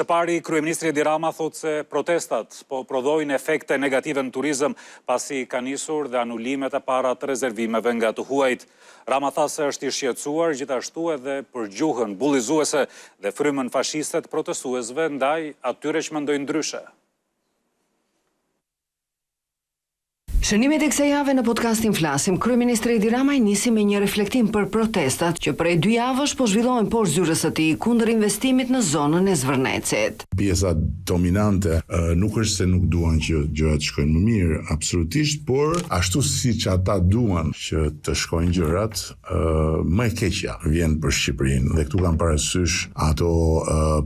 Së pari, kryeministri Edi Rama thotë se protestat po prodhojnë efekte negative në turizëm pasi ka nisur dhe anulimet e para të rezervimeve nga të huajt. Rama tha se është i shqetësuar gjithashtu edhe për gjuhën bullizuese dhe frymën fashiste të protestuesve ndaj atyre që mendojnë ndryshe. Shënimet e kësaj jave në podcastin Flasim, kryeministri Edi Rama nisi me një reflektim për protestat që prej 2 javësh po zhvillohen poshtë zyrës së tij kundër investimit në zonën e Zvërnecit. Pjesa dominante nuk është se nuk duan që gjërat shkojnë më mirë, absolutisht, por ashtu siç ata duan që të shkojnë gjërat, më e keqja vjen për Shqipërinë. Dhe këtu kam parasysh ato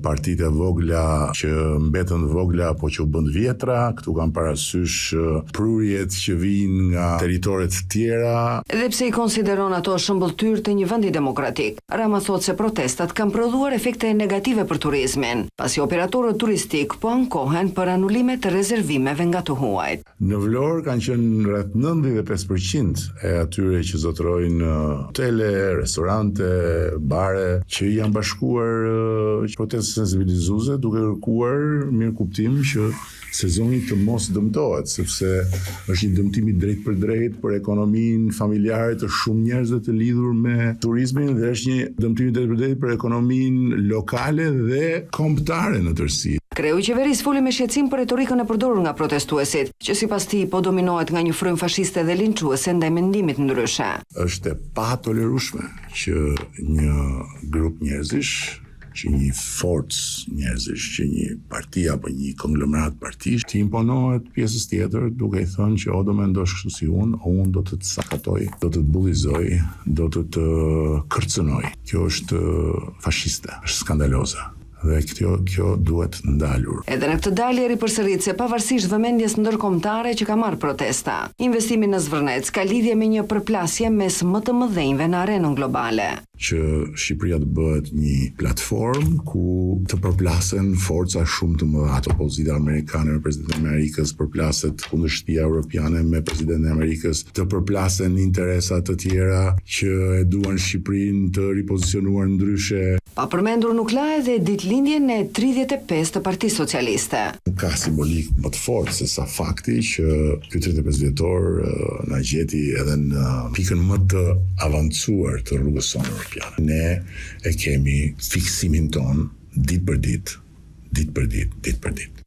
partitë vogla që mbetën vogla apo që u bën vjetra, këtu kam parasysh prurjet që vijnë nga teritoret të tjera. Edhe pse i konsideron ato shëmbulltyr të një vendi demokratik, Rama thotë se protestat kanë prodhuar efekte negative për turizmin, pasi operatorët turistik po ankohen për anulimet të rezervimeve nga të huajt. Në Vlorë kanë qenë rreth 95% e atyre që zotërojnë hotele, restorante, bare, që janë bashkuar protestë sensibilizuese duke kërkuar mirëkuptim që sezoni të mos dëmtohet, sepse është një dëmtim i drejt për ekonominë familjare të shumë njerëzve të lidhur me turizmin dhe është një dëmtim i drejt për ekonominë lokale dhe kombëtare në tërësi. Kreu i qeverisë foli me shqetësim për retorikën e përdorur nga protestuesit, që sipas tij po dominohet nga një frymë fashiste dhe linçuese ndaj mendimit ndryshe. Është e patolerueshme që një grup njerëzish, që një forcë njerëzish, që një parti apo një konglomerat partish të imponohet pjesës tjetër duke i thënë që o do mendosh kështu si unë, o unë do të të sakatoj, do të të bullizoj, do të të kërcënoj. Kjo është fashiste, është skandaloza. Dhe kjo duhet ndalur. Edhe në këtë dalje ripërsërit se pavarësisht vëmendjes ndërkombëtare që ka marrë protesta, investimi në Zvërnec ka lidhje me një përplasje mes më të mëdhenjve në arenën globale. Që Shqipëria të bëhet një platformë ku të përplasen forca shumë të mëdha, opozita amerikane me presidentin e Amerikës, përplaset kundërshtia europiane me presidentin e Amerikës, të përplasen interesa të tjera që e duan Shqipërinë të ripozicionuar ndryshe. Pa përmendur nuk la edhe ditëlindjen e 35 të Partisë Socialiste. Ka simbolik më të fortë se sa fakti që ky 35 vjetor na gjeti edhe në pikën më të avancuar të rrugës sonë europiane. Ne e kemi fiksimin ton ditë për ditë.